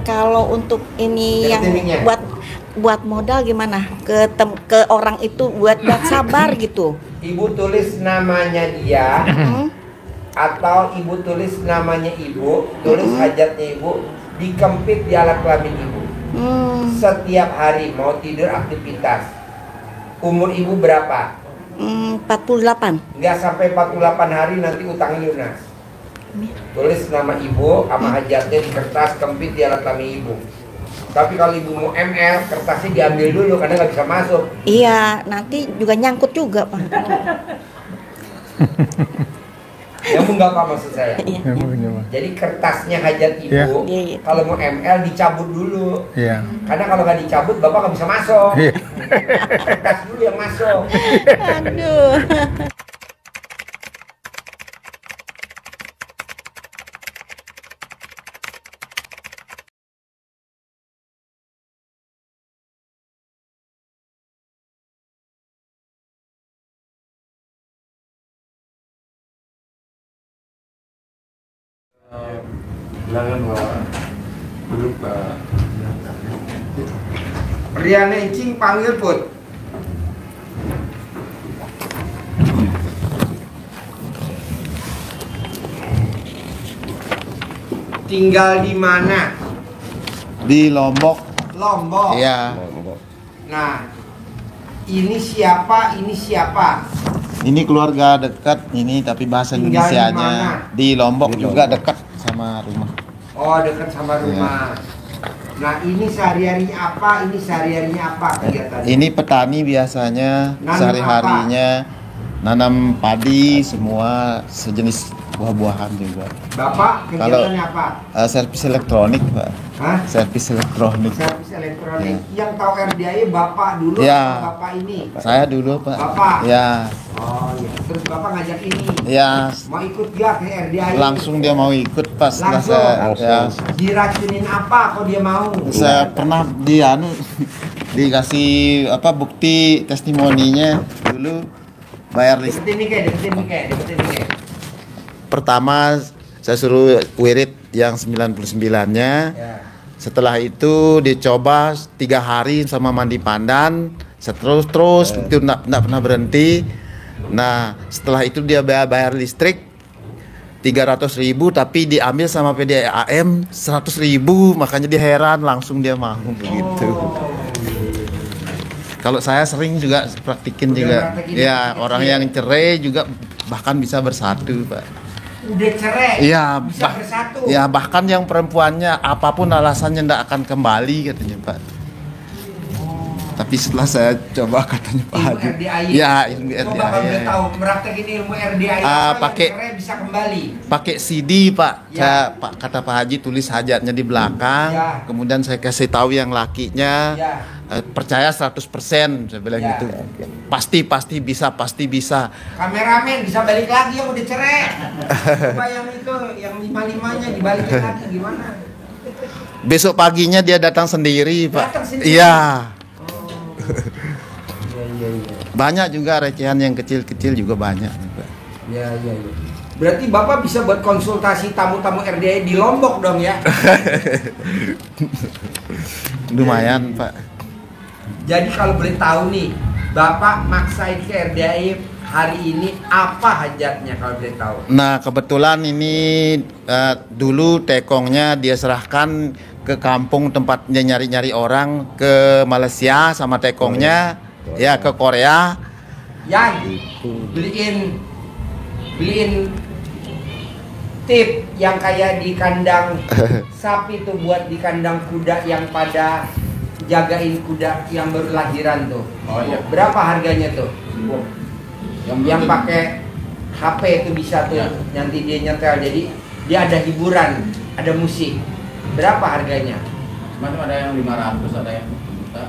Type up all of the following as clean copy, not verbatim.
Kalau untuk ini yang buat modal gimana? Ke orang itu buat sabar gitu. Ibu tulis namanya dia atau ibu tulis namanya ibu, tulis hajatnya ibu, dikempit di alat kelamin ibu. Setiap hari mau tidur aktivitas. Umur ibu berapa? 48. Nggak sampai 48 hari nanti utangnya lunas. Tulis nama ibu sama hajatnya di kertas, kempit di alat kelamin ibu. Tapi kalau ibu mau ML, kertasnya diambil dulu karena nggak bisa masuk. Iya, nanti juga nyangkut juga, Pak. Kamu nggak apa maksud saya? Iya. Jadi kertasnya hajat ibu, kalau mau ML dicabut dulu. Karena kalau nggak dicabut, bapak nggak bisa masuk. Kertas dulu yang masuk. Aduh. Bilangan bahwa dulu Pak Riana Icing panggil Put. Tinggal di mana? Di Lombok. Lombok. Iya. Nah, ini siapa? Ini siapa? Ini keluarga dekat ini tapi bahasa Tinggal Indonesianya di Lombok Di juga Lombok. dekat sama rumah. Oh, dekat sama rumah. Nah, ini sehari-harinya apa? Ini sehari-harinya apa kegiatannya? Ini petani biasanya Nanam sehari-harinya nanam padi semua sejenis buah-buahan juga. Bapak kegiatannya apa? Servis elektronik, Pak. Hah? Servis elektronik. Servis elektronik. Yang tahu RDI Bapak dulu Ya. atau Bapak ini? Saya dulu, Pak. Bapak? Ya. Oh iya. Terus Bapak ngajak ini. Ya. Mau ikut gak ke RDI? Langsung dia mau ikut pas setelah Langsung? saya Diracunin apa kok dia mau? saya pernah dikasih bukti testimoninya dulu bayar listrik. Deketin nih kayak. Pertama saya suruh wirid yang 99-nya. Ya. Setelah itu dicoba 3 hari sama mandi pandan, terus itu enggak pernah berhenti. Nah, setelah itu dia bayar listrik 300.000 tapi diambil sama PDAM 100.000, makanya dia heran, langsung dia mau begitu. Kalau saya sering juga praktikin juga. Ya, orang yang cerai juga bahkan bisa bersatu, Pak. Udah cerai, Iya, bisa bersatu. ya bahkan yang perempuannya apapun alasannya ndak akan kembali katanya, Pak. Tapi setelah saya coba katanya Pak Ilmu Haji. RDI. Ya, ilmu Kok RDI. Bapak udah tahu meraktekin ilmu RDI pakai- cerai bisa kembali. Pakai CD, Pak. Ya. Kata Pak Haji tulis hajatnya di belakang. Ya. Kemudian saya kasih tahu yang lakinya. Ya. Percaya 100%, saya bilang Ya. gitu. Pasti bisa. Kameramen bisa balik lagi yang udah cerai. Coba yang itu, yang 55-nya dibalikin lagi gimana? Besok paginya dia datang sendiri, Pak. Datang sendiri? Iya. Iya. Banyak juga recehan yang kecil-kecil juga banyak, Pak. Iya. Berarti Bapak bisa buat konsultasi tamu-tamu RDI di Lombok dong ya? Lumayan, Pak. Jadi kalau boleh tahu nih, Bapak maksain ke RDI hari ini apa hajatnya kalau boleh tahu? Nah, kebetulan ini dulu tekongnya dia serahkan ke kampung tempat dia nyari-nyari orang ke Malaysia sama tekongnya ya ke Korea. Yang beliin tip yang kayak di kandang sapi tuh, buat di kandang kuda yang pada jagain kuda yang baru lahiran tuh. Oh iya. Berapa harganya tuh? Yang pakai HP itu bisa tuh, Ya. nanti dia nyetel, jadi dia ada hiburan, ada musik. Berapa harganya? Macam ada yang 500, ada yang juta,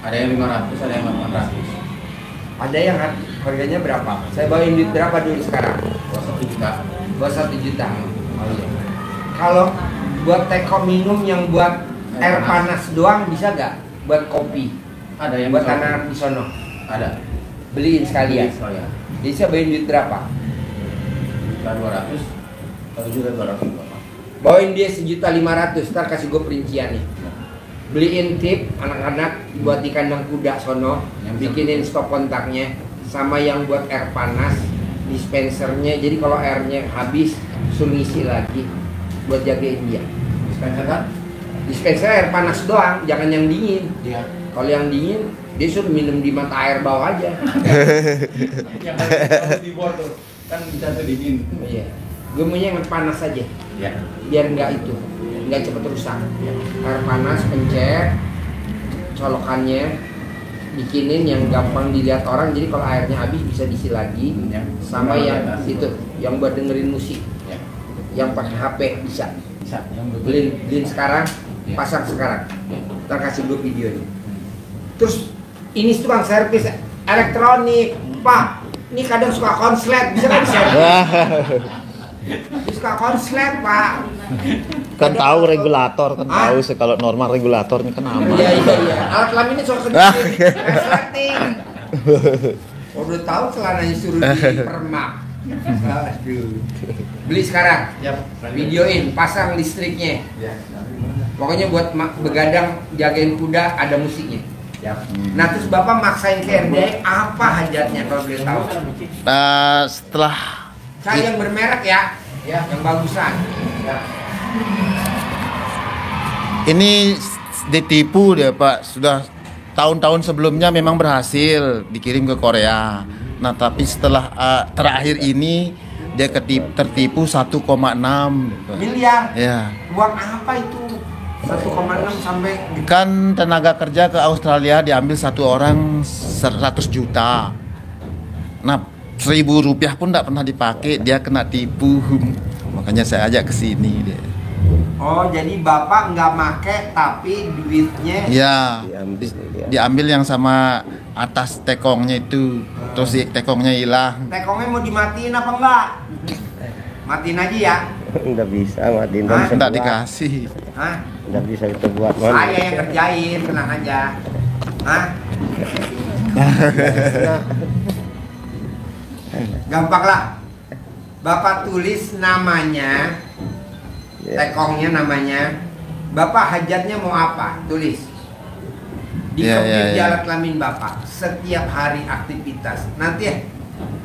ada yang 500, ada yang 800. Ada yang harganya berapa? Saya bawain duit berapa dulu sekarang? Bawah 1 juta. Bawah 1 juta. Oh iya. Kalau buat teko minum yang buat air panas doang bisa nggak? Buat kopi? Ada yang Buat bisa- anak di sono? Ada. Beliin sekalian. Oh ya. Jadi saya bawain duit berapa? Juta 200, 1 juta 200 Bapak. Bawain dia 1.500.000, ntar kasih gue perinciannya. Beliin tip anak-anak buat di kandang kuda sono, bikinin stop kontaknya, sama yang buat air panas, dispensernya. Jadi kalau airnya habis, suruh ngisi lagi buat jagain dia. Dispenser kan? Dispenser air panas doang, jangan yang dingin. Iya. Kalau yang dingin, dia suruh minum di mata air bawah aja. Yang harus di bawah tuh kan bisa sedingin. Iya. Gue maunya yang panas aja, Ya. biar nggak cepet rusak. Air panas, pencet, colokannya, bikinin yang gampang dilihat orang. Jadi kalau airnya habis bisa diisi lagi. Ya. Sama yang itu, yang buat dengerin musik, Ya. yang pakai HP bisa. Bisa. Yang betul. Beliin sekarang, Ya. pasang sekarang. Ya. Ntar kasih gue videonya. Terus ini tukang servis elektronik, Pak. Ini kadang suka konslet, bisa kan bisa? Suka konslet, Pak. Kan tahu regulator, kan tahu sih kalau normal regulatornya kan aman. Iya. Alat kelaminnya suka kedip, resleting. Udah tahu celananya suruh dipermak. Aduh. Beli sekarang. Ya. Videoin, pasang listriknya. Ya. Pokoknya buat begadang jagain kuda ada musiknya. Ya. Nah terus Bapak maksain ke RDA apa hajatnya kalau boleh tahu? Setelah Saya yang bermerek ya, yang bagusan. Ya. ini ditipu dia Pak, sudah tahun-tahun sebelumnya memang berhasil dikirim ke Korea. Nah tapi setelah terakhir ini dia tertipu 1,6 Miliar. ya. Uang apa itu? 1,6 sampai Kan tenaga kerja ke Australia diambil satu orang 100 juta. Nah, 1.000 rupiah pun tidak pernah dipakai, dia kena tipu. Makanya saya ajak ke sini dia. Oh, jadi Bapak nggak make tapi duitnya Ya, diambil yang sama atas tekongnya itu. Terus tekongnya hilang. tekongnya mau dimatiin apa enggak? Matiin aja ya. Nggak bisa matiin Hah? Tidak dikasih. Hah? nggak bisa kita buat Saya yang kerjain, tenang aja. Hah? Gampang lah. Bapak tulis namanya, tekongnya namanya. Bapak hajatnya mau apa? Tulis. Dikepit di alat kelamin Bapak. Setiap hari aktivitas. Nanti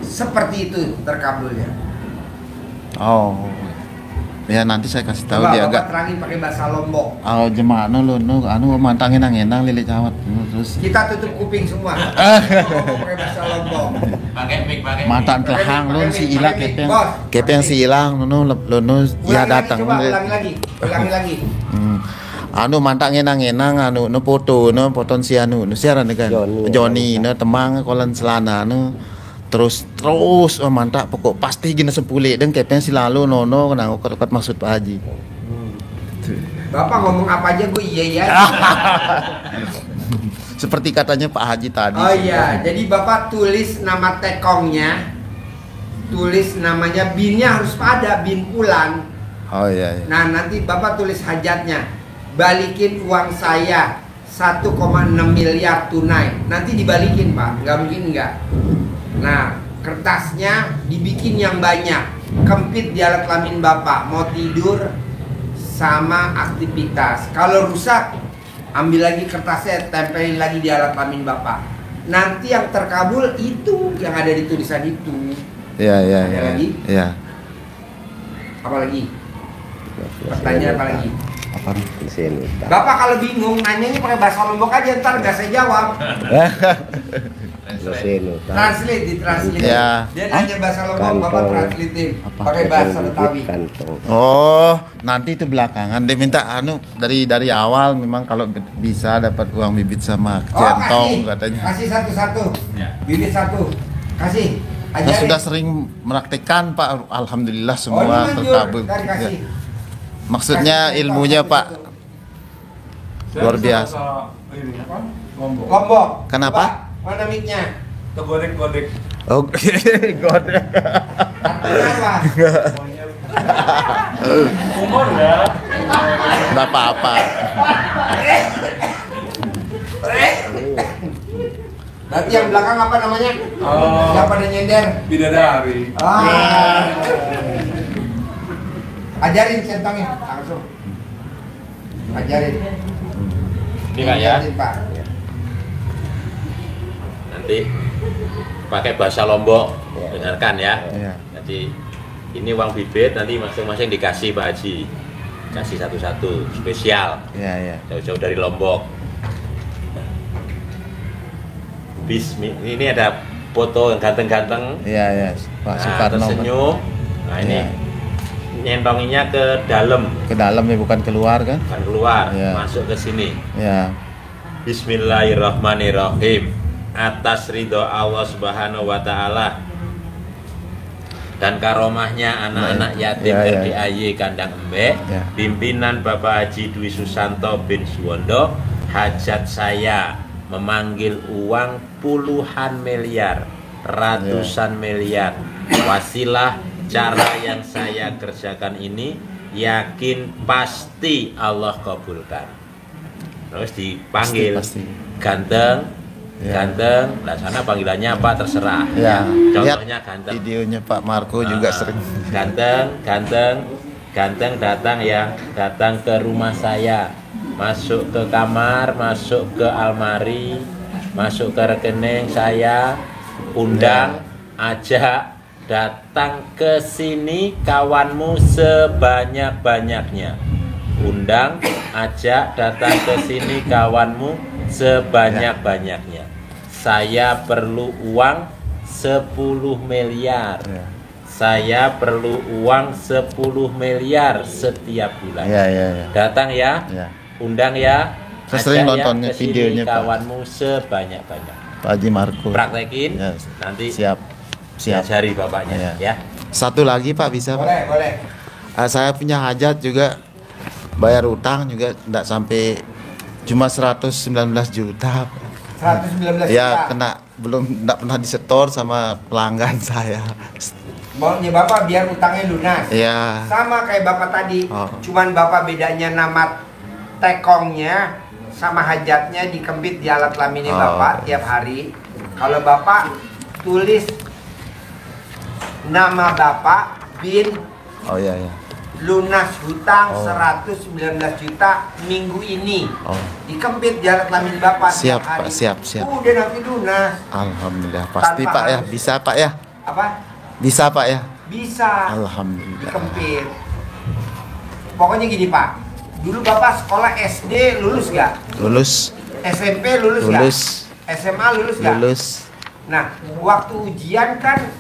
seperti itu terkabulnya. Oh. Ya nanti saya kasih tahu Coba dia Bapak agak. terangin pakai bahasa Lombok. Oh jemano lo no anu mantangin enang lili cawat terus Kita tutup kuping semua. Pakai bahasa Lombok. Pakai mic, pakai mic. mantan telahang lo si ilang Pakai mic, kepeng bos. kepeng si ilang lo ya datang. Coba ulangi lagi. Anu mantak ngenang anu no foto si anu no siaran kan Joni no temang kolan selana no terus mantak pokok pasti gina sepule dan kepeng si lalu nono kena kot maksud Pak Haji. Bapak ngomong apa aja gue iya. Seperti katanya Pak Haji tadi. Oh iya, jadi Bapak tulis nama tekongnya, tulis namanya, binnya harus ada, bin Pulan. Oh iya. Nah nanti Bapak tulis hajatnya, balikin uang saya 1,6 miliar tunai. Nanti dibalikin Pak, nggak mungkin enggak. Nah kertasnya dibikin yang banyak, kempit di alat kelamin Bapak, mau tidur sama aktivitas. Kalau rusak, ambil lagi kertasnya, tempelin lagi di alat kelamin Bapak. Nanti yang terkabul itu yang ada di tulisan itu. Iya. Ada lagi? Iya. Apa lagi? Pertanyaan apa lagi? Apa? di sini. Bapak kalau bingung nanyanya pakai bahasa Lombok aja, ntar nggak saya jawab. Di sini. Translate, ditranslate. Ya. Dia nanya bahasa Lombok, Bapak Kantong. translate Apa? pakai bahasa Betawi. Kantong. Oh, nanti itu belakangan dia minta anu dari awal memang kalau bisa dapat uang bibit sama centong katanya. Kasih satu-satu. Ya. Bibit satu. Kasih. Saya Ajarin. sudah sering meraktekkan Pak, alhamdulillah Oh, semua ini manjur. terkabul. Ntar kasih. Ya. Maksudnya Kasih ilmunya satu-satu. Pak luar biasa. Lombok. Lombok. Kenapa? Coba, mana mic-nya? Kegodek-godek. Oh, God. Artinya apa? Umur ya. Enggak apa-apa. Berarti yang belakang apa namanya? Oh. Yang pada nyender. Bidadari. Ajarin centangnya. Ajarin. Ini Kak ya. Ajarin, Pak. Nanti pakai bahasa Lombok, Ya. dengarkan ya. Ya. Jadi ini uang bibit nanti masing-masing dikasih Pak Haji, kasih satu-satu spesial, Ya, ya. jauh-jauh dari Lombok. Ini ada foto yang ganteng-ganteng, Ya, ya. Pak Soekarno tersenyum. Nah ini Ya. nyentonginya ke dalam, ke dalam ya, bukan keluar kan? bukan keluar, Ya. masuk ke sini. Ya. Bismillahirrahmanirrahim. Atas ridho Allah Subhanahu wa Ta'ala dan karomahnya anak-anak yatim Ya, ya. RDAY Kandang Embek, Ya. pimpinan Bapak Haji Dwi Susanto bin Suwondo, hajat saya memanggil uang puluhan miliar, ratusan miliar. Wasilah cara yang saya kerjakan ini yakin pasti Allah kabulkan. Terus dipanggil Pasti. ganteng, Ya. ganteng. Nah sana panggilannya apa terserah. Ya. Contohnya Lihat ganteng. videonya Pak Marco juga Ah, sering. ganteng datang ya, datang ke rumah saya, masuk ke kamar, masuk ke almari, masuk ke rekening saya, undang, ajak, datang ke sini kawanmu sebanyak-banyaknya. Undang, ajak, datang ke sini kawanmu sebanyak-banyaknya. Saya perlu uang 10 miliar. Ya. Saya perlu uang 10 miliar setiap bulan. Ya, ya, ya. Datang ya, Ya. undang ya. Saya sering ajak ya nontonnya ke sini videonya, Pak. kawanmu sebanyak-banyak. Pak Haji Marco. Praktekin, Ya. nanti Siap. Siap. diajari bapaknya Ya. ya. Satu lagi Pak, bisa Pak? Boleh, boleh. Saya punya hajat juga, bayar utang juga tidak sampai, cuma 119 juta. 119 Ya, juta. kena belum, tidak pernah disetor sama pelanggan saya. Maunya Bapak biar utangnya lunas. Ya. Sama kayak Bapak tadi. Oh. Cuman Bapak bedanya nama tekongnya sama hajatnya dikempit di alat kelaminnya Oh. Bapak tiap hari. Kalau Bapak tulis nama Bapak bin Oh ya, ya. lunas hutang Oh. 119 juta minggu ini. Oh. Dikempit di alat kelamin Bapak Siap, tiap hari. Pak, siap, siap. Udah nanti lunas. Alhamdulillah, pasti Tanpa Pak ya, harus- bisa Pak ya, Apa? bisa Pak ya. Bisa. Alhamdulillah. Dikempit. Pokoknya gini Pak. Dulu Bapak sekolah SD lulus gak? Lulus, SMP lulus, lulus, gak? SMA lulus gak? lulus. Nah, waktu ujian kan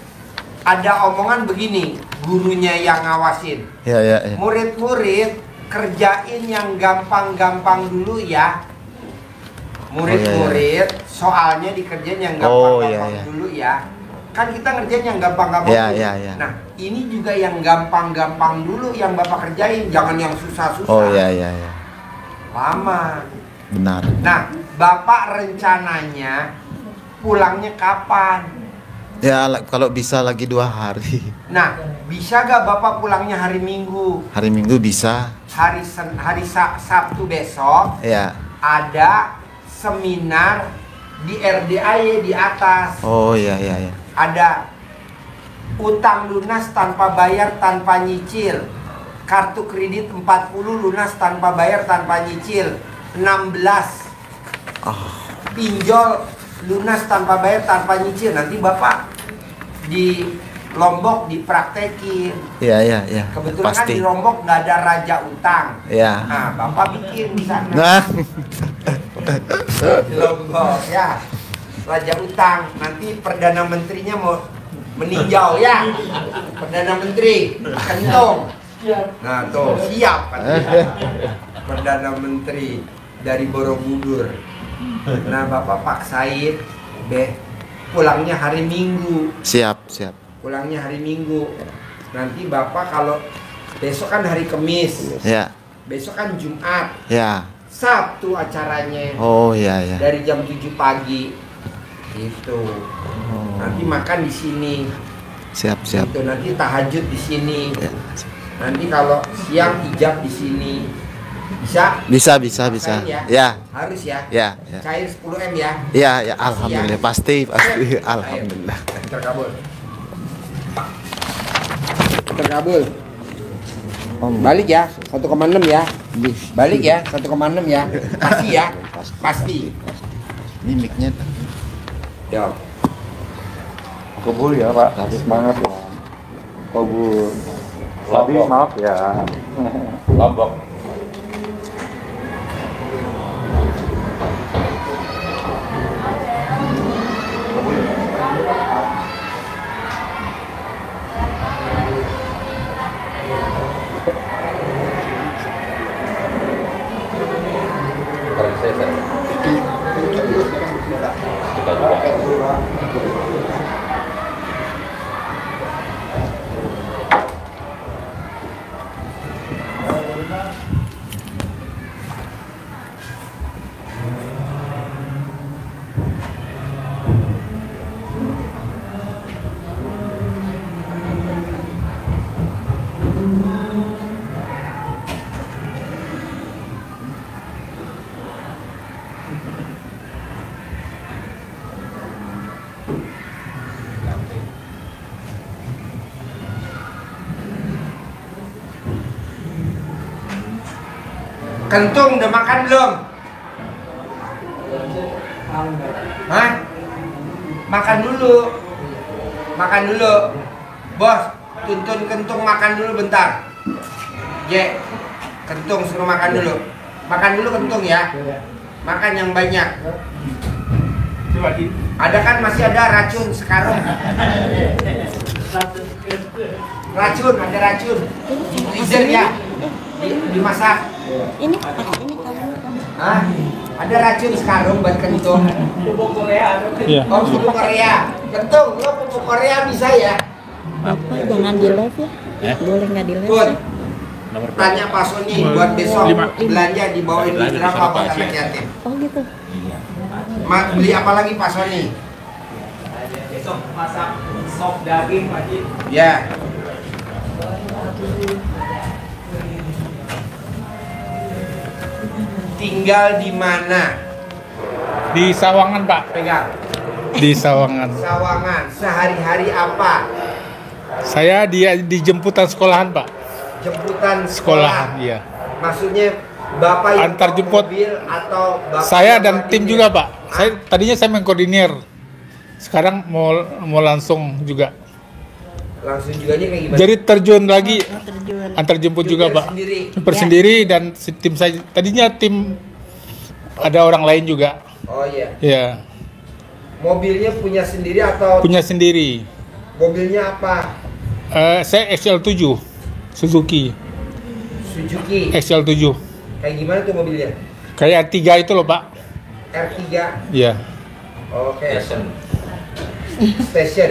ada omongan begini, gurunya yang ngawasin. Ya, ya, ya. Murid-murid kerjain yang gampang-gampang dulu ya. Murid-murid soalnya dikerjain yang Oh, gampang-gampang iya, iya. dulu ya. Kan kita ngerjain yang gampang-gampang Iya, dulu. iya, iya. Nah, ini juga yang gampang-gampang dulu yang Bapak kerjain, jangan yang susah-susah. Oh ya, ya, ya. Lama. Benar. Nah, Bapak rencananya pulangnya kapan? Ya, kalau bisa lagi 2 hari. Nah, bisa gak Bapak pulangnya hari Minggu? Hari Minggu bisa. Hari Sabtu besok Ya. ada seminar di RDAY di atas. Oh ya, ya, ya. Ada utang lunas tanpa bayar tanpa nyicil. Kartu kredit 40 lunas tanpa bayar tanpa nyicil. 16 pinjol lunas tanpa bayar tanpa nyicil. Nanti Bapak di Lombok dipraktekin. Ya, ya, ya. Kebetulan kan Pasti. di Lombok nggak ada raja utang. Ya. Nah, Bapak bikin di sana. Nah, Di Lombok ya. Raja utang. Nanti Perdana Menterinya mau meninjau ya. Perdana Menteri kentung. Nah, tuh siap katanya. Perdana Menteri dari Borobudur. Nah, Bapak paksain pulangnya hari Minggu. siap, siap. Pulangnya hari Minggu. Nanti Bapak kalau besok kan hari Kamis. Ya, Besok kan Jumat. ya. Sabtu acaranya. Oh ya, ya. Dari jam 7 pagi. Gitu. Oh. Nanti makan di sini. Siap, siap. Gitu. Nanti tahajud di sini. Ya. Nanti kalau siang ijab di sini. Bisa? Bisa, bisa, bisa. Maksain ya? Ya, Harus ya. ya, ya. Cair 10 M ya. Ya, ya. Alhamdulillah, pasti, pasti. Ayo. Alhamdulillah. Terkabul. Terkabul. Balik ya, 1,6 ya. Balik ya, 1,6 ya. Pasti ya. Pasti. Ini mic-nya. Ya. Kabul ya Pak, semangat ya. Kabul. Tapi maaf ya. Lombok. Kentung udah makan belum? Hah? Makan dulu. Makan dulu. Bos, tuntun Kentung makan dulu bentar. J, Kentung suruh makan dulu. Makan dulu Kentung ya. Makan yang banyak. Ada kan masih ada racun sekarang. Racun, ada racun. Di freezer ya. Dimasak. Ini kamu. Hah? Ada racun sekarang buat Kentung. Pupuk Korea. Oh, pupuk Korea. Kentung, lo pupuk Korea bisa ya? Bapak jangan di live ya. Boleh nggak di live? Put, Nomor tanya Pak Sony buat besok belanja dibawain duit berapa buat anak yatim. Oh gitu. Beli apa lagi Pak Sony? Besok masak sop daging Pak Haji. Ya. Tinggal di mana? Di Sawangan Pak. Pegang. Di Sawangan. Sawangan. Sehari-hari apa? Saya dijemputan sekolahan Pak. Jemputan Sekolahan, iya. Maksudnya Bapak yang Antar bawa jemput. mobil atau Bapak Saya yang dan bawa tim timnya? juga Pak. Hah? Tadinya saya mengkoordinir. Sekarang mau langsung juga. Langsung juga kayak gimana? Jadi terjun lagi, Terjun. antar jemput juga Jemput Pak. sendiri. Jemput Ya. sendiri dan tim saya. Tadinya tim ada orang lain juga. Oh iya. Ya, Mobilnya punya sendiri atau punya sendiri. mobilnya apa? Saya XL7 Suzuki Suzuki. XL7. Kayak gimana tuh mobilnya? Kayak R3 itu loh Pak. R3. Iya. Oke. Fashion. Station.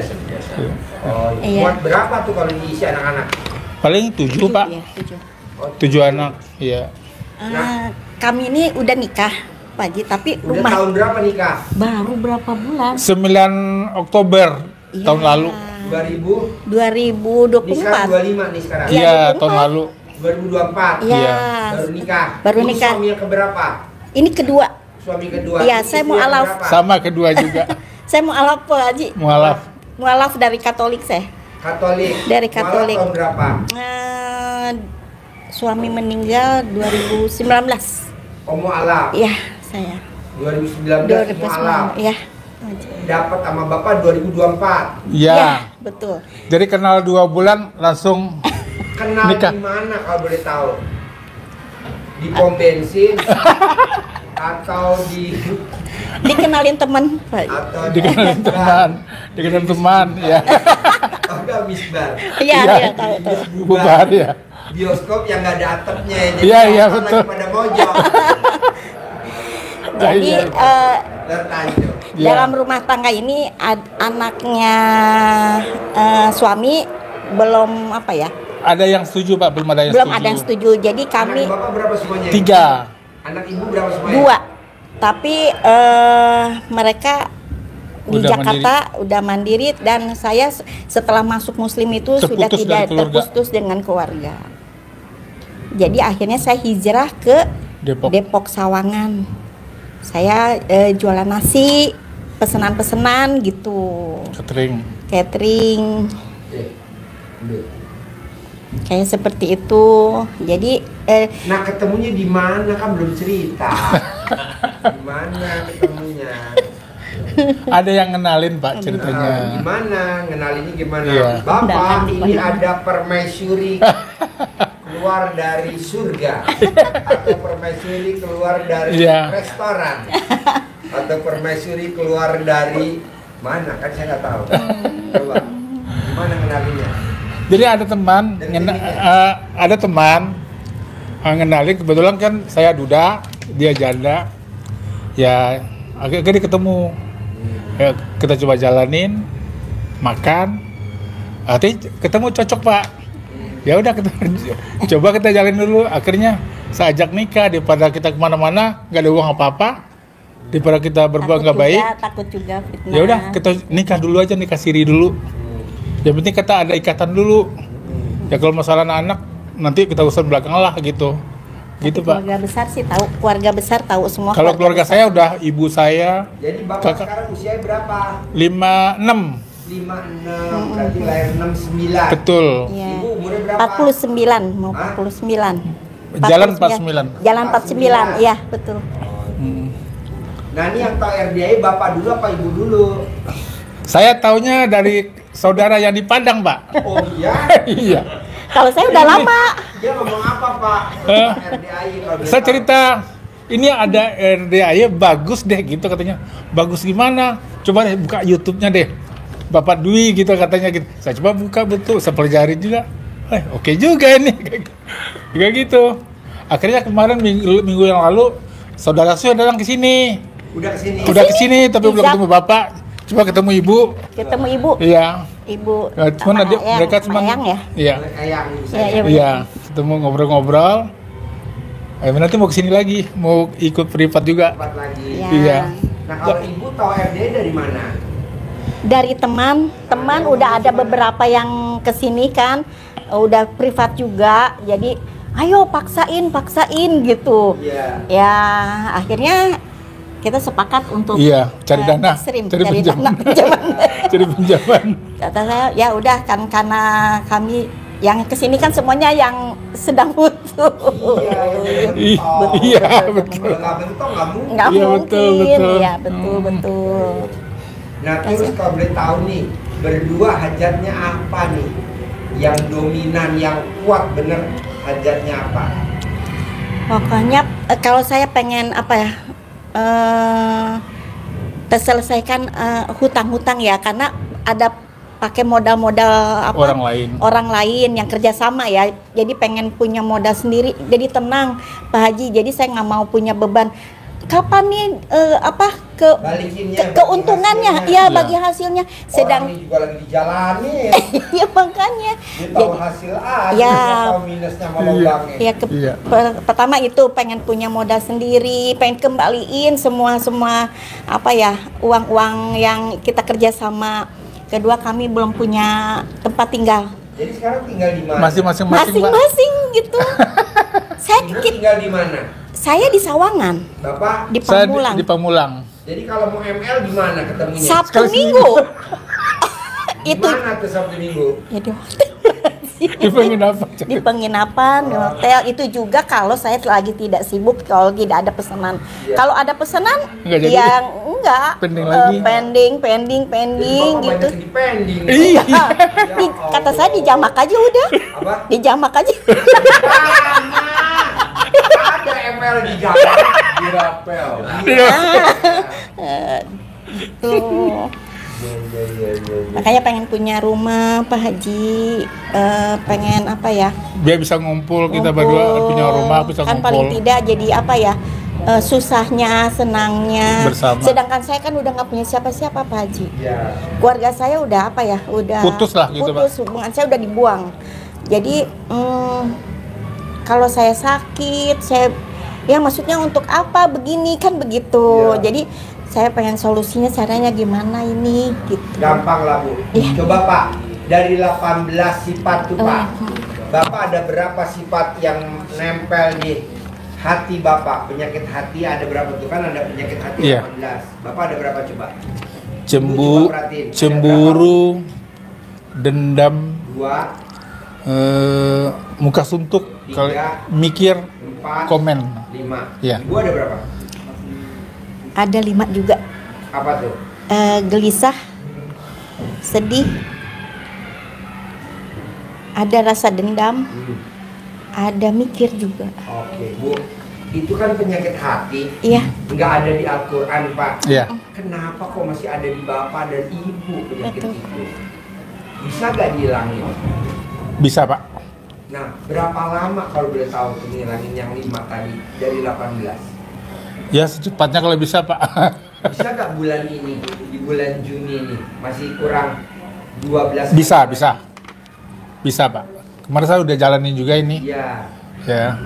Oh, Iya. muat berapa tuh kalau diisi anak-anak? Paling 7 Pak. Ya, 7. Oh, 7 anak. Iya. Kami ini udah nikah, Pak Haji, tapi udah rumah tahun berapa nikah? baru berapa bulan? 9 Oktober Iya. tahun lalu. 2000. 2024. Ini sekarang 25 nih sekarang. Iya, Iya, 24. tahun lalu. 2024. Iya. Iya. Baru nikah. Baru Ini nikah. Suami yang keberapa? Ini kedua. Suami kedua. Iya, Ini saya istri mau yang alaf. keberapa? Sama kedua juga. Saya mualaf Pak Haji. Mualaf. Mualaf dari Katolik saya. Katolik. Dari Mualaf Katolik. tahun berapa? Suami meninggal 2019. Oh, mualaf. Iya, saya. 2019 mualaf. Iya. Dapat sama Bapak 2024. Iya. Betul. Jadi kenal 2 bulan langsung Kenal nikah. di mana kalau boleh tahu? Di pom bensin atau di Dikenalin teman, Pak. atau dikenalin teman, dikenalin teman, ya. Oh, enggak misbar. Iya, Iya. iya, tahu tahu. Bubar ya. Bioskop yang nggak ada atapnya. Jadi Iya, iya, nonton betul. lagi pada mojok. Jadi Iya. Bertanya. Iya. dalam rumah tangga ini anaknya suami belum apa ya? Ada yang setuju Pak, belum ada yang Belum setuju. ada yang setuju. Jadi kami Anak Bapak berapa semuanya? 3. Anak Ibu berapa semuanya? 2. Tapi mereka di Udah Jakarta udah mandiri dan saya setelah masuk Muslim itu sudah Terputus tidak dari keluarga. terputus dengan keluarga. Jadi akhirnya saya hijrah ke Depok Sawangan. Saya jualan nasi, pesanan-pesanan gitu, Catering. catering. Kayak seperti itu. Jadi Nah, ketemunya di mana kan belum cerita. Di mana ketemunya? Ada yang ngenalin Pak ceritanya. Gimana? Ngenalinnya gimana? Iya. Bapak, ini ada permaisuri keluar dari surga atau permaisuri keluar dari Iya. restoran atau permaisuri keluar dari mana? Kan saya nggak tahu. Coba, gimana ngenalinnya? Jadi ada teman, ada teman ngenalin, kebetulan kan saya duda, dia janda, ya akhirnya ketemu, ya, kita coba jalanin, makan, ketemu cocok Pak, ya udah kita coba kita jalin dulu, akhirnya saya ajak nikah daripada kita kemana-mana nggak ada uang apa-apa, daripada kita berbuat nggak baik, takut juga fitnah. ya udah kita nikah dulu aja, nikah siri dulu. Yang penting kita ada ikatan dulu. Ya kalau masalah anak nanti kita urusan belakang lah gitu. Gitu Pak. Keluarga besar sih tahu, keluarga besar tahu semua. Kalau keluarga saya udah ibu saya. Jadi Bapak Kakak. sekarang usia berapa? 56. 56, berarti lahir 69. Betul. Iya. Ibu umurnya berapa? 49, mau Hah? 49. Jalan 49. Jalan 49, iya betul. Nah, ini yang tahu RDI Bapak dulu apa Ibu dulu? Saya taunya dari saudara yang di Padang, Pak. Oh iya? Iya. Kalau saya udah lama. Dia ngomong apa Pak? RDI kalau dia Saya tahu. cerita, ini ada RDAY bagus deh gitu katanya. Bagus gimana? Coba deh buka YouTube-nya deh. Bapak Dwi gitu katanya gitu. Saya coba buka, betul, saya pelajari juga. Oke juga ini. Kayak gitu. Akhirnya kemarin minggu yang lalu saudara saya datang ke sini. Udah kesini? Udah ke sini tapi belum Izak. ketemu Bapak. Coba ketemu Ibu. Ketemu ibu. Iya. Ibu. Ya, cuman sama ada Ayang, mereka cuma Ayang ya. Iya. Ayang Iya, iya. Iya, ketemu ngobrol-ngobrol. Nanti mau kesini lagi, mau ikut privat juga. Tempat lagi. Iya. Iya. Nah, kalau Ibu tahu RDI dari mana? Dari teman udah ada beberapa yang kesini kan, udah privat juga. Jadi, ayo paksain gitu. Iya. Ya, akhirnya kita sepakat untuk Iya, cari dana, ekstrim, cari cari pinjaman. dana pinjaman. Jadi pinjaman. Kata saya, ya udah kan karena kami yang kesini kan semuanya yang sedang butuh. Iya, betul. Kalau nggak bentuk nggak mungkin. Nggak Iya, mungkin. betul. Ya betul. Nah, terus kalau boleh tahu nih, berdua hajatnya apa nih? Yang dominan, yang kuat bener hajatnya apa? Pokoknya kalau saya pengen apa ya, terselesaikan hutang-hutang ya, karena ada pakai modal-modal apa orang lain yang kerjasama ya, jadi pengen punya modal sendiri, jadi tenang Pak Haji, jadi saya nggak mau punya beban. Kapan nih Balikinnya, keuntungannya bagi ya hasilnya. bagi hasilnya sedang Orang ini juga lagi dijalanin. ya makanya Dia tahu hasil aja, ya, dia tahu minusnya sama lubangnya. ya pertama itu pengen punya modal sendiri, pengen kembaliin semua apa ya, uang yang kita kerjasama. Kedua, kami belum punya tempat tinggal. Jadi sekarang tinggal di mana? Masing-masing gitu. Ibu tinggal di mana? Saya di Sawangan. Bapak? Di Pamulang. Di Pamulang. Jadi kalau mau ML di mana ketemunya? Sabtu Minggu. Itu mana tuh Sabtu Minggu? Ya di hotel. Di penginapan. Di penginapan, di hotel. Itu juga kalau saya lagi tidak sibuk, kalau tidak ada pesanan. Iya. Kalau ada pesanan, Nggak jadi. yang enggak. Pending lagi. Pending Jadi gitu. banyak di pending. Iya. Kata saya dijamak aja udah. Apa? Dijamak aja. Ada ML di Jawa. Di rapel. Tuh. Makanya pengen punya rumah Pak Haji, pengen apa ya? Biar bisa ngumpul kita berdua punya rumah, bisa kan ngumpul. paling tidak jadi apa ya? Susahnya, senangnya. Bersama. Sedangkan saya kan udah nggak punya siapa-siapa Pak Haji. Ya. Keluarga saya udah apa ya? Udah Putus lah gitu, putus, hubungan saya udah dibuang. Jadi kalau saya sakit, ya maksudnya untuk apa begini kan begitu. Ya. Jadi saya pengen solusinya caranya gimana ini gitu. Gampang lah Bu. Iya. Coba Pak, dari 18 sifat tuh Pak, Bapak ada berapa sifat yang nempel di hati Bapak? Penyakit hati ada berapa tuh, kan ada penyakit hati Iya. 18. Bapak ada berapa coba? Coba perhatiin. Ada Cemburu, dendam, 2, Muka suntuk, kalau 3, mikir, 4, komen. 5. Iya. Ibu ada berapa? Ada 5 juga. Apa tuh? Gelisah, sedih, ada rasa dendam, ada mikir juga. Oke, Bu. Itu kan penyakit hati. Iya. Nggak ada di Al-Quran, Pak. Iya. Kenapa kok masih ada di bapak dan ibu penyakit Betul. itu? Bisa nggak dihilangin? Bisa, Pak. Nah, berapa lama kalau boleh tahu tuh ngilangin yang 5 tadi dari 18? Ya secepatnya kalau bisa, Pak. Bisa nggak bulan ini, di bulan Juni ini masih kurang 12? Bisa, bisa, Pak. Kemarin saya udah jalanin juga ini. Iya. Ya,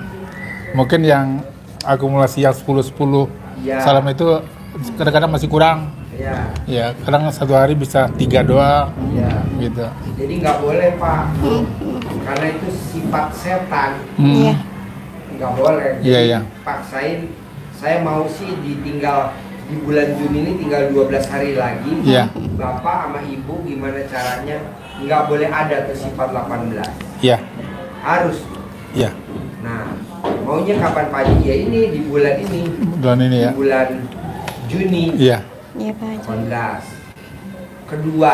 mungkin yang akumulasi yang 10-10 Ya. salam itu kadang-kadang masih kurang. Iya. Ya, kadang satu hari bisa 3 doang. Iya. Gitu. Jadi nggak boleh, Pak, karena itu sifat setan. Iya. Nggak boleh. Iya, Jadi iya. paksain. Saya mau sih ditinggal di bulan Juni ini tinggal 12 hari lagi. Iya. Bapak sama ibu gimana caranya? Nggak boleh ada tuh sifat 18. Iya, Harus. iya. Nah, maunya kapan Pak Haji? Ya ini di bulan ini. Bulan ini ya. Di bulan Juni. Iya. Iya Pak Haji. 18. Kedua,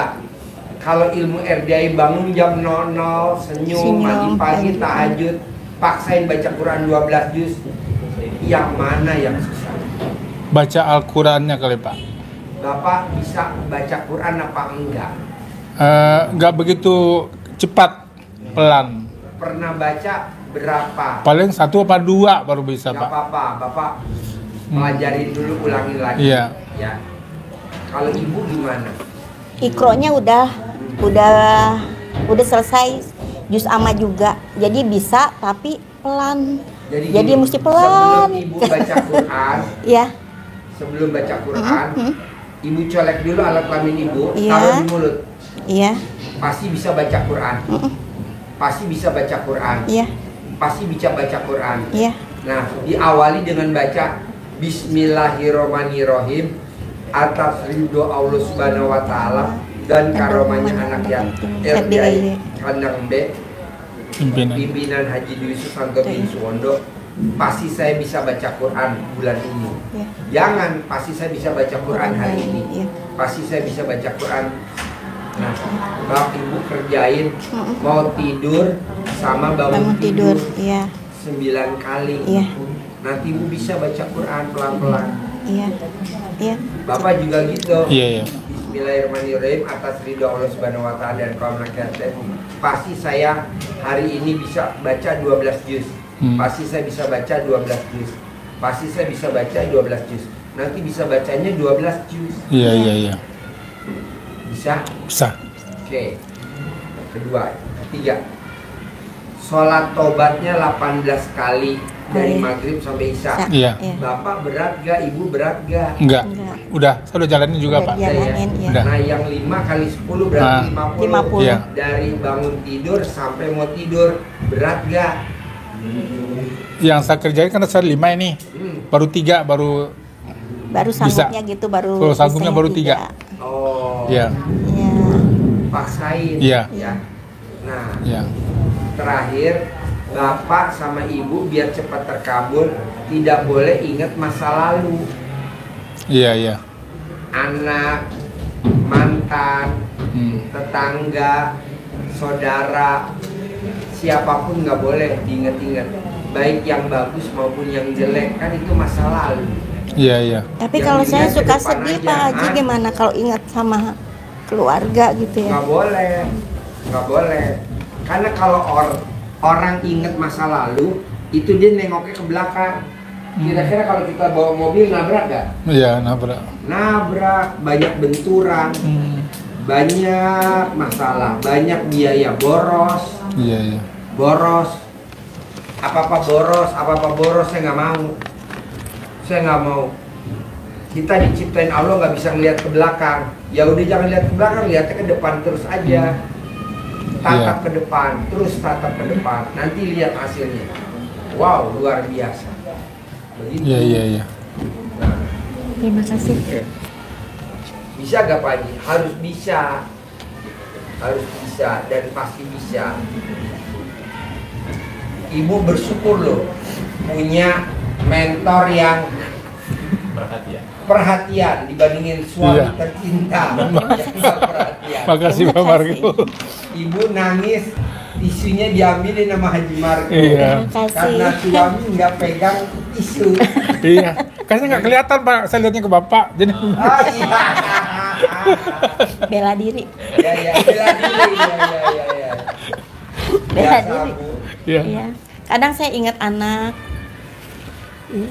kalau ilmu RDI bangun jam 00, senyum, Senyum, pagi-pagi, pagi. tahajud, paksain baca Quran 12 juz. Yang mana yang susah? Baca Al-Qur'annya kali, Pak. Bapak bisa baca Quran apa enggak? Nggak begitu cepat, pelan. Pernah baca berapa? Paling 1 apa 2 baru bisa, Nggak Pak. apa-apa, Bapak pelajarin dulu, ulangin lagi. Iya. Ya. Kalau ibu gimana? Ikronya udah selesai, juz amma juga. Jadi bisa tapi pelan. Jadi gini, mesti pelan. Sebelum ibu baca Quran, Iya. sebelum baca Quran, ibu colek dulu alat kelamin ibu, Iya. taruh di mulut. Iya. Pasti bisa baca Quran. Pasti bisa baca Quran. Iya. Pasti bisa baca Quran. Iya. Nah, diawali dengan baca Bismillahirrohmanirrohim atas ridho Allah Subhanahu Wa Taala dan karomahnya anak yatim RDI Kandang B pimpinan Haji Dwi Susanto bin Suwondo. Pasti saya bisa baca Quran bulan ini. Iya. Jangan pasti saya bisa baca Quran hari ini. Iya. Pasti saya bisa baca Quran. Nah, bapak ibu kerjain mau tidur sama bangun tidur Iya. 9 kali. Iya. Nanti ibu bisa baca Quran pelan-pelan. Iya. Iya. Bapak juga gitu. Iya, iya. Bismillahirrahmanirrahim atas ridho Allah Subhanahu Wa Taala dan kaum rakyatnya. Pasti saya hari ini bisa baca 12 juz. Pasti saya bisa baca 12 juz. Pasti saya bisa baca 12 juz. Nanti bisa bacanya 12 juz. Iya, iya, iya. Bisa? Bisa. Oke. Kedua, ketiga. Sholat tobatnya 18 kali dari maghrib sampai isya. Iya. Bapak berat gak? Ibu berat gak? Enggak. Udah, saya udah jalanin juga, Pak. Jalanin, ya. Udah. Nah, yang 5 kali 10 berarti 50. 50. Iya. Dari bangun tidur sampai mau tidur berat gak? Yang saya kerjain kan saya 5 ini. Baru 3 baru sanggupnya gitu baru. Kalau sanggupnya bisanya baru 3. Oh. Iya. Iya. Paksain. Iya. Ya. Nah, Iya. terakhir bapak sama ibu biar cepat terkabul tidak boleh ingat masa lalu. Iya, iya. Anak, mantan, tetangga, saudara, siapapun nggak boleh diingat-ingat, baik yang bagus maupun yang jelek, kan itu masa lalu. Iya, iya. Tapi Yang kalau saya dilihat ke suka depan sedih aja, Pak Haji ah. gimana kalau ingat sama keluarga gitu ya? Nggak boleh, nggak boleh, karena kalau orang ingat masa lalu itu dia nengoknya ke belakang. Kira-kira kalau kita bawa mobil nabrak gak? Iya, nabrak. Nabrak, banyak benturan, banyak masalah, banyak biaya boros. Iya, iya. Boros, apa-apa boros, saya nggak mau. Saya nggak mau. Kita diciptain Allah nggak bisa ngelihat ke belakang. Ya udah jangan lihat ke belakang, lihatnya ke depan terus aja. Tatap ke depan, terus tatap ke depan. Nanti lihat hasilnya. Wow, luar biasa. Begitu. Iya, iya, iya. Terima kasih. Bisa gak Pak Haji? Harus bisa dan pasti bisa. Ibu bersyukur loh punya mentor yang perhatian dibandingin suami tercinta yang nggak perhatian. Makasih Pak Margo. Ibu nangis, tisunya diambilin sama Haji Margo. Iya. Karena suami nggak pegang tisu. Iya. Kayaknya nggak kelihatan Pak, saya lihatnya ke Bapak. Jadi Oh iya. Bela diri. Ya, bela diri. Ya. Bela Biasa, diri. Bu. Iya. Iya. Kadang saya ingat anak,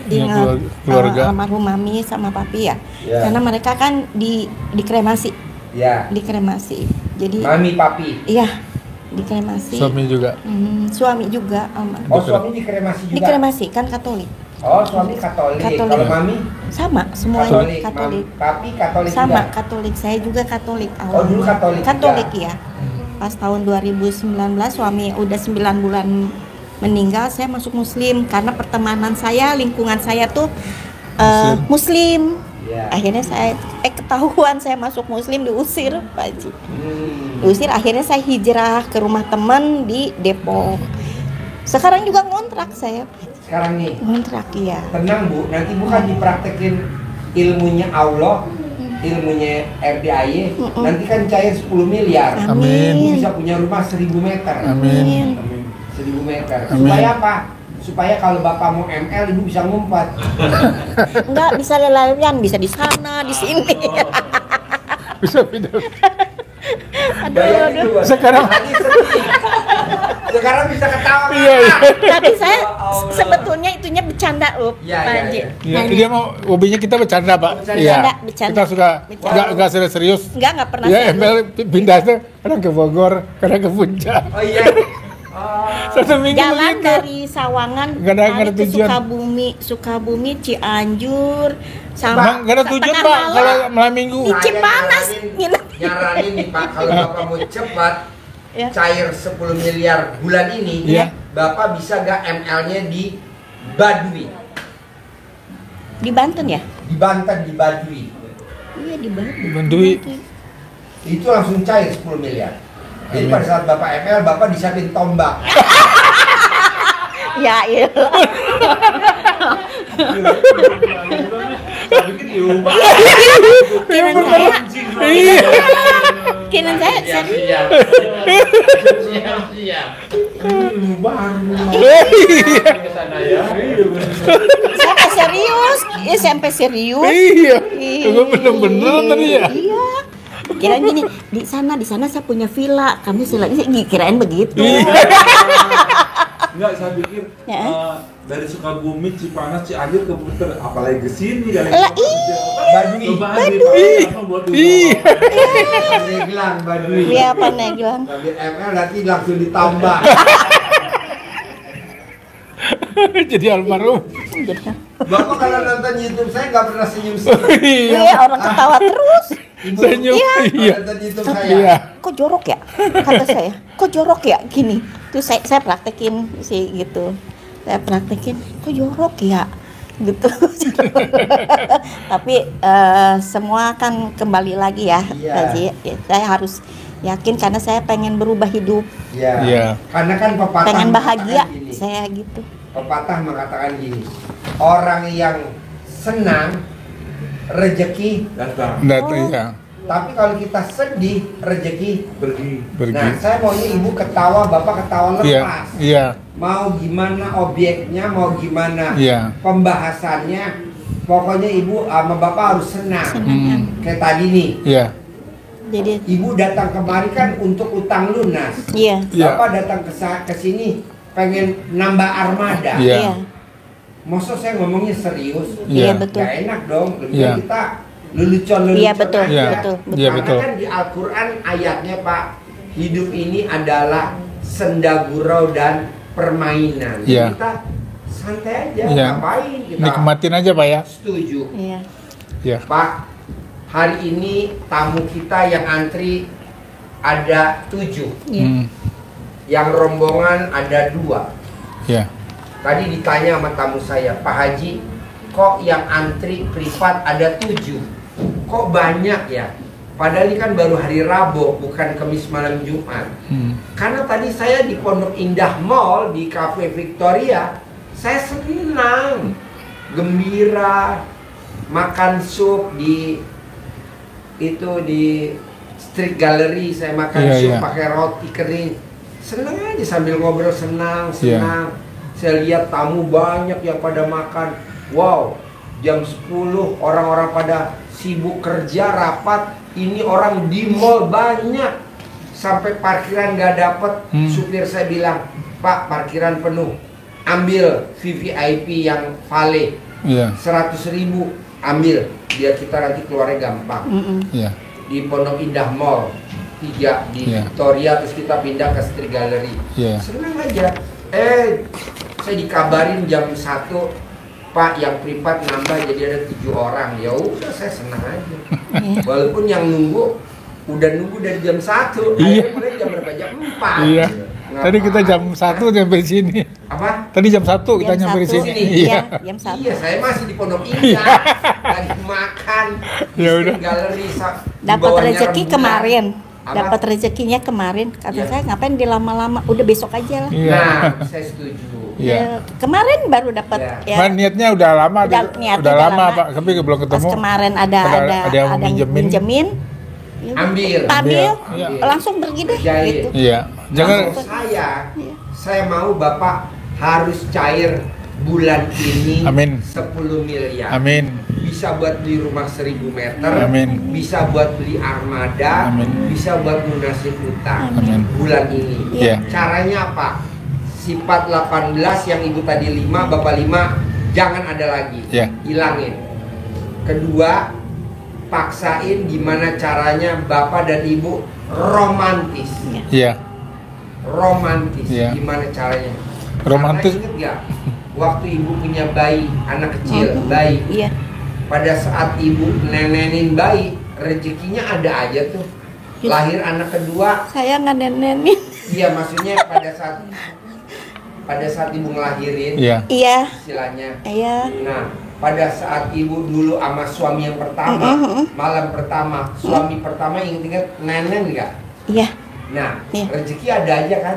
Iya, ingat keluarga. almarhum mami sama papi ya. Ya. Karena mereka kan dikremasi, Ya. dikremasi. Jadi Mami, papi. iya, dikremasi. Suami juga. Suami juga almarhum. Oh, suami dikremasi juga. Dikremasi kan Katolik. Oh, suami Katolik. Katolik. Kalau mami Sama semuanya Katolik. Katolik. Papi Katolik Sama juga. Katolik. Saya juga Katolik awalnya. Oh, dulu Katolik juga. Katolik ya. Pas tahun 2019 suami udah 9 bulan meninggal, saya masuk Muslim karena pertemanan saya, lingkungan saya tuh Muslim. Ya. Akhirnya saya ketahuan saya masuk Muslim, diusir Pak Haji. Diusir, akhirnya saya hijrah ke rumah teman di Depok. Sekarang juga ngontrak saya. Sekarang nih. Ngontrak ya. Tenang Bu, nanti Bu kan dipraktekin ilmunya Allah, ilmunya RDAY, nanti kan cair 10 miliar. Amin. Bu bisa punya rumah 1000 meter. Amin. 1000 meter. Amin. Supaya apa? Supaya kalau Bapak mau ML, Ibu bisa ngumpat. Enggak bisa lelarian, bisa di sana, di sini. Bisa pindah. Bayangin dulu. Sekarang- Lagi sedih. Sekarang bisa ketawa. Iya, iya. Tapi saya sebetulnya itunya bercanda, Iya, Pak iya, Haji. iya. Iya, Hanya- dia mau hobinya kita bercanda Pak. Bercanda, bercanda. Kita suka Bercanda. nggak serius. Enggak pernah Ya serius. ML pindah tuh kadang ke Bogor, kadang ke Puncak. Oh iya. Satu minggu Jalan begitu. dari Sawangan Nggak ada balik ke tujuan. Sukabumi, Cianjur, Emang nggak ada tujuan Tengah Pak Malam. kalau malam minggu. Di Cipanas, nginep. Nyaranin nih Pak, kalau Bapak mau cepat Ya. cair 10 miliar bulan ini, Iya. Bapak bisa gak ML-nya di Baduy? Di Banten ya? Di Banten, di Baduy. Iya di Banten. Bandui. Itu langsung cair 10 miliar. Jadi pada saat Bapak ML, Bapak disiapin tombak. Ya iya. Kirain saya, Iya. kirain saya serius. Siap. Sampai serius, ya sampai serius. Iya. Ih. Gue bener-bener tadi ya. Iya. Kirain gini, di sana saya punya villa, kamu villanya kirain begitu. Enggak, saya pikir Ya. dari Sukabumi, Cipanas, Cianjur ke Puter, apalagi ke sini kali. Lah iya. Baduy. Iya. Pandeglang, Baduy. Iya Pandeglang. Ambil ML nanti langsung ditambah. Jadi almarhum. Gitu. Bapak kalau nonton YouTube saya nggak pernah senyum-senyum. Iya. Iya orang ketawa terus. Ibu, Senyum. kalau Iya. nonton YouTube saya. Iya. Kok jorok ya? Kata saya. Kok jorok ya gini. Terus saya praktekin sih gitu. Saya praktekin, kok jorok ya? Gitu. Tapi semua kan kembali lagi ya. Iya. Haji. Ya, saya harus yakin karena saya pengen berubah hidup, Iya. Iya. Karena kan pepatah pengen bahagia. mengatakan gini. Saya gitu. Pepatah mengatakan gini. Orang yang senang rezeki Datang, Datang ya. tapi kalau kita sedih rezeki pergi. Pergi. Nah, saya maunya ibu ketawa, bapak ketawa Iya. lepas. Iya. Mau gimana objeknya, mau gimana Iya. pembahasannya, pokoknya ibu sama bapak harus senang. Kayak tadi nih, Iya. Jadi ibu datang kemari kan untuk utang lunas. iya. Iya. Bapak datang ke sini pengen nambah armada. Iya. Iya. Masa saya ngomongnya serius? Iya Iya. betul. Gak enak dong, lebih Iya. kita lelucon-lelucon Iya, betul. aja. Iya. Betul. Iya, Karena betul. kan di Al-Quran ayatnya Pak, hidup ini adalah senda gurau dan permainan. Jadi Iya. kita santai aja, Iya. ngapain kita? Nikmatin aja Pak ya. Setuju. Iya. Iya. Pak, hari ini tamu kita yang antri ada 7, Iya. yang rombongan ada 2. Iya. Tadi ditanya sama tamu saya, Pak Haji, kok yang antri privat ada 7? Kok banyak ya? Padahal ini kan baru hari Rabu, bukan Kamis malam Jumat. Karena tadi saya di Pondok Indah Mall, di Cafe Victoria, saya senang, gembira, makan sup di Street Gallery, saya makan sup pakai roti kering. Senang aja sambil ngobrol, senang. Saya lihat tamu banyak yang pada makan. Wow, jam 10 orang-orang pada sibuk kerja, rapat. Ini orang di mall banyak, sampai parkiran nggak dapet. Supir saya bilang, Pak, parkiran penuh, ambil VVIP yang Vale, 100.000, ambil, biar kita nanti keluarnya gampang. Di Pondok Indah Mall 3 di Victoria, terus kita pindah ke Street Gallery. Senang aja. Saya dikabarin jam 1, Pak, yang privat nambah jadi ada 7 orang. Ya udah, saya senang aja. Walaupun yang nunggu udah nunggu dari jam 1. Akhirnya mulai jam berapa? Jam 4. Tadi kita jam 1 nyampe di sini. Apa? Tadi jam 1 kita nyampe di sini. Jam 1. Iya, saya masih di Pondok Indah. Lagi makan. Ya udah. Galeri. Dapat rezeki kemarin. Dapat rezekinya kemarin. Kata saya, ngapain dilama-lama? Udah besok aja lah. Nah, saya setuju. Kemarin baru dapat. Niatnya udah lama, udah lama Pak, tapi belum ketemu. Pas kemarin ada yang minjemin, ambil, langsung pergi deh. Gitu. Jangan. Saya mau Bapak harus cair bulan ini. 10 miliar. Bisa buat beli rumah 1000 meter. Bisa buat beli armada. Bisa buat lunasin utang. Bulan ini. Caranya apa? Sifat 18 yang ibu tadi 5, bapak 5, jangan ada lagi, hilangin. Kedua, paksain gimana caranya bapak dan ibu romantis. Romantis, gimana caranya? Romantis. Ingat gak? Waktu ibu punya bayi, anak kecil, bayi. Pada saat ibu nenenin bayi, rezekinya ada aja tuh. Lahir anak kedua, saya nggak nenenin. Iya, maksudnya pada saat ibu ngelahirin, istilahnya. Nah, pada saat ibu dulu sama suami yang pertama, malam pertama, suami pertama inget-inget nenen nggak? Iya. Nah, rezeki ada aja kan?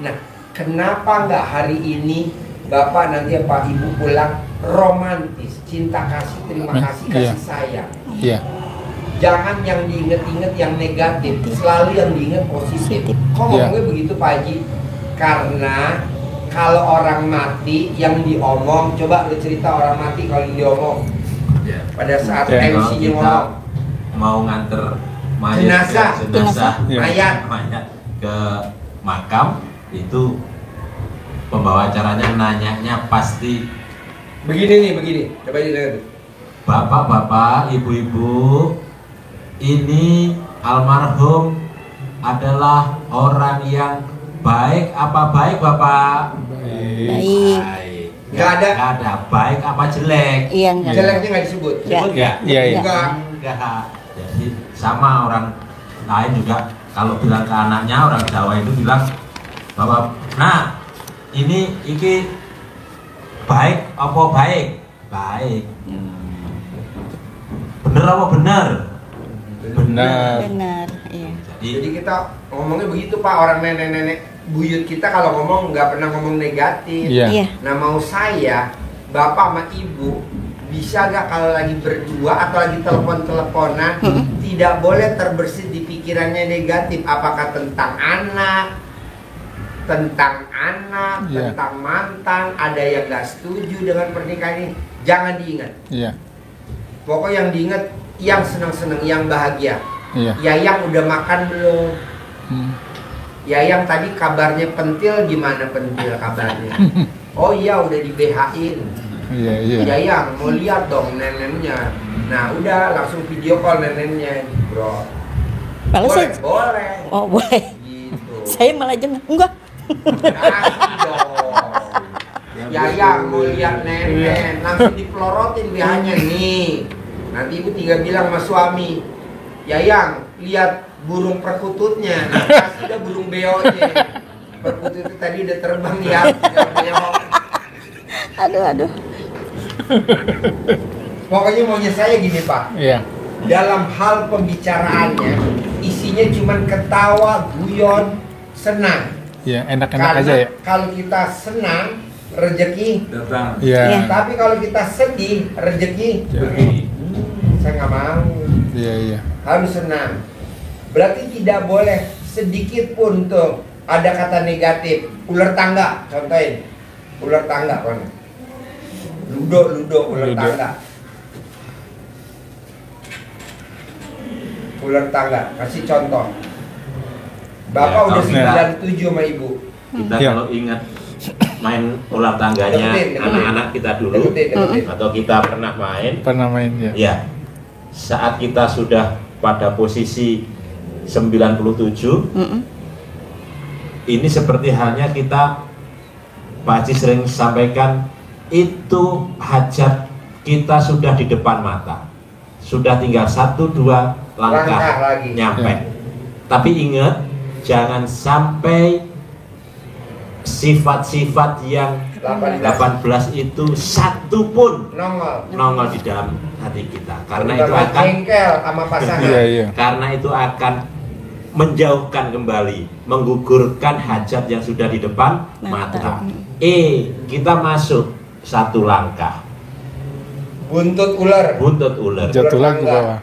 Nah, kenapa nggak hari ini bapak nanti apa ibu pulang romantis, cinta kasih, terima kasih, kasih sayang. Jangan yang diinget-inget yang negatif, selalu yang diinget positif. Kok ngomongnya begitu Pak Haji? Karena kalau orang mati yang diomong, coba lu cerita orang mati kalau yang diomong. Pada saat MC-nya ngomong, mau nganter jenazah, mayat ke makam, itu pembawa acaranya nanyanya pasti begini, coba lihat. Bapak-bapak, ibu-ibu, ini almarhum adalah orang yang baik apa baik Bapak? Baik. Nggak ada baik apa jelek? Jeleknya nggak disebut. Sebut nggak? Enggak. Jadi sama orang lain juga kalau bilang ke anaknya, orang Jawa itu bilang bahwa nah ini baik apa baik? Baik. Bener apa benar? Benar. Jadi kita ngomongnya begitu Pak, orang nenek-nenek buyut kita kalau ngomong nggak pernah ngomong negatif. Nah, mau saya, bapak sama ibu, bisa gak kalau lagi berdua atau lagi telepon-teleponan, tidak boleh terbersit di pikirannya negatif, apakah tentang anak, tentang mantan, ada yang nggak setuju dengan pernikahan ini, jangan diingat. Pokoknya yang diingat yang senang-senang, yang bahagia. Yayang udah makan belum? Yayang tadi kabarnya pentil, gimana pentil kabarnya? Oh iya, udah di BH-in. Yayang mau lihat dong nenennya. Nah udah langsung video call nenennya, bro. Boleh. Oh boleh. Gitu. Saya malah jangan. Enggak. Kasih dong. Yayang mau lihat nenen, langsung dipelorotin BH-nya nih. Nanti ibu tinggal bilang sama suami, Yayang, lihat burung perkututnya. Nah, kasih udah burung beonya. Perkutut itu tadi udah terbang ya. Aduh. Pokoknya maunya saya gini Pak. dalam hal pembicaraannya isinya cuman ketawa, guyon, senang. Ya, enak-enak Karena aja ya. kalau kita senang, rezeki Datang. Iya. Tapi kalau kita sedih, rezeki saya nggak mau. Iya, iya. Harus senang. Berarti tidak boleh sedikit pun tuh ada kata negatif. Ular tangga, contohin. Ular tangga mana? Ludo, ular Ludo. tangga. Ular tangga, kasih contoh. Bapak Ya, udah kalau 97 sama ibu. Kita Ya. kalau ingat main ular tangganya Deketin. anak-anak kita dulu Deketin. atau kita pernah main, Pernah main ya. ya saat kita sudah pada posisi 97, ini seperti halnya kita, Pak Haji sering sampaikan, itu hajat kita sudah di depan mata, sudah tinggal 1-2 langkah Langkah lagi. nyampe. Ya. Tapi ingat, jangan sampai sifat-sifat yang 18 itu satu pun nongol di dalam hati kita, karena itu akan jengkel sama pasangan. Iya, iya. karena itu akan menjauhkan kembali, menggugurkan hajat yang sudah di depan mata. Kita masuk 1 langkah, Buntut ular. Jatuh lagi ke bawah.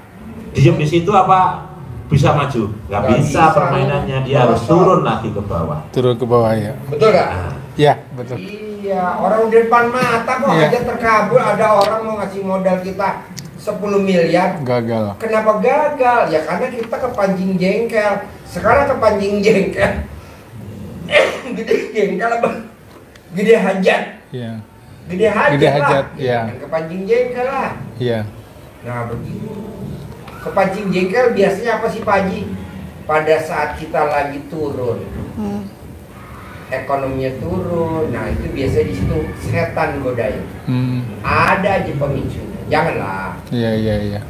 Diam di situ apa bisa maju? Nggak Nggak bisa bisa. permainannya, dia harus turun lagi ke bawah. Turun ke bawah ya. Betul gak? Ya, betul. Iya, orang di depan mata kok Iya. aja terkabul. Ada orang mau ngasih modal kita 10 miliar. Gagal. Kenapa gagal? Ya karena kita kepancing jengkel. Sekarang kepancing jengkel. Gede jengkel apa? Gede hajat. Iya. Gede hajat Gede lah. hajat, iya. Kepancing jengkel lah. Iya. Nah begitu. Kepancing jengkel biasanya apa sih Pak Haji? Pada saat kita lagi turun, ekonominya turun. Nah itu biasanya di situ setan godain. Ada aja pemicunya. Janganlah. Iya, iya, iya.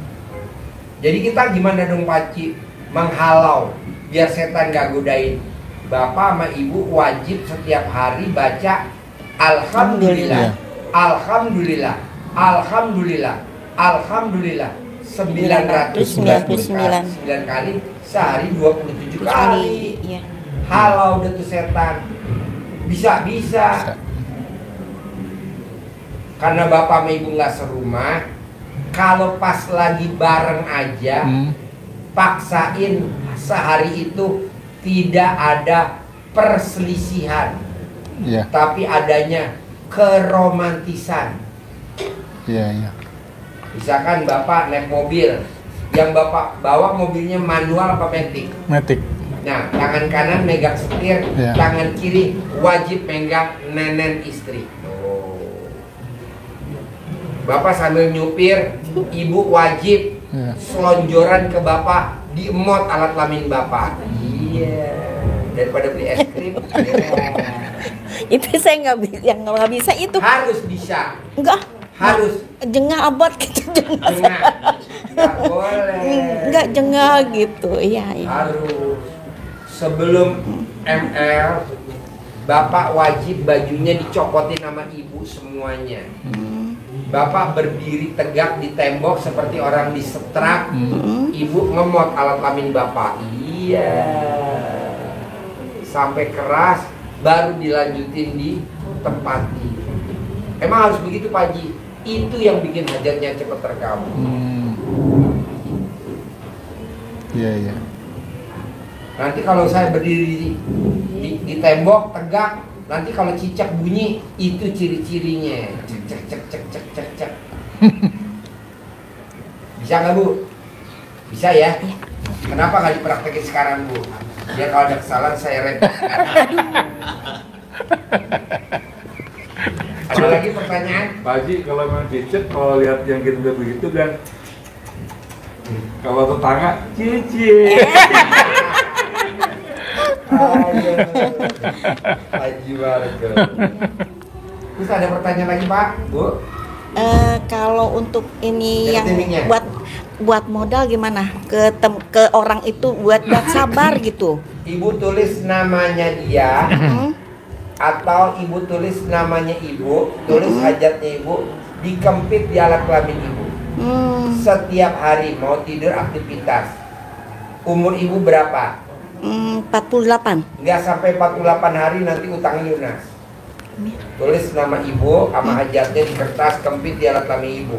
Jadi kita gimana dong Pak Haji menghalau biar setan gak godain? Bapak sama ibu wajib setiap hari baca Alhamdulillah, Alhamdulillah, Alhamdulillah, Alhamdulillah 999 kali sehari 27 kali. Iya. Halau deh tuh setan. Bisa. Karena bapak sama ibu nggak serumah, kalau pas lagi bareng aja, paksain sehari itu tidak ada perselisihan, tapi adanya keromantisan. Iya, iya. Misalkan bapak naik mobil, yang bapak bawa mobilnya manual apa matic? Matic. Nah, tangan kanan megang setir, tangan kiri wajib megang nenen istri. Bapak sambil nyupir, ibu wajib selonjoran ke bapak, diemot alat kelamin bapak. Iya, daripada beli es krim. Itu saya nggak bisa, yang nggak bisa itu. Harus bisa. Enggak. Harus. Jengah abad gitu, jengah. Nggak boleh. Enggak jengah gitu, iya. Harus. Sebelum ML, bapak wajib bajunya dicopotin sama ibu semuanya. Bapak berdiri tegak di tembok seperti orang disetrak. Ibu ngemot alat kelamin bapak. Iya. Sampai keras, baru dilanjutin di tempati. Emang harus begitu Pak Haji. Itu yang bikin hajatnya cepat terkabul. Iya, iya. Nanti kalau saya berdiri di tembok tegak, nanti kalau cicak bunyi, itu ciri-cirinya. Cek. Bisa nggak Bu? Bisa ya? Kenapa nggak dipraktekin sekarang Bu? Biar kalau ada kesalahan saya repot. Ada lagi pertanyaan? Pak Haji, kalau memang cicit, kalau lihat yang gitu begitu dan kalau tetangga, cicit. Haji warga. Terus ada pertanyaan lagi Pak, Bu? Kalau untuk ini yang timingnya. buat modal gimana ke orang itu buat sabar gitu. Ibu tulis namanya dia atau ibu tulis namanya ibu, tulis hajatnya ibu, dikempit di alat kelamin ibu. Setiap hari mau tidur aktivitas. Umur ibu berapa? 48. Nggak sampai 48 hari nanti utangnya lunas. Tulis nama ibu sama hajatnya di kertas, kempit di alat kelamin ibu.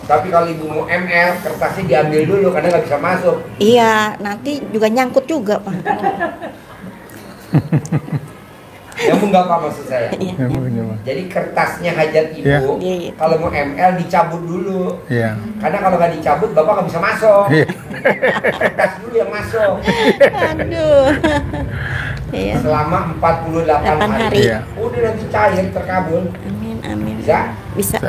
Tapi kalau ibu mau ML, kertasnya diambil dulu karena nggak bisa masuk. Iya, nanti juga nyangkut juga, Pak. Yang nggak apa maksud saya. Jadi kertasnya hajat ibu, kalau mau ML dicabut dulu. Karena kalau nggak dicabut, bapak nggak bisa masuk. Kertas dulu yang masuk. Aduh. Selama 48 hari. Udah nanti cair terkabul. Amin, amin. Bisa? Bisa.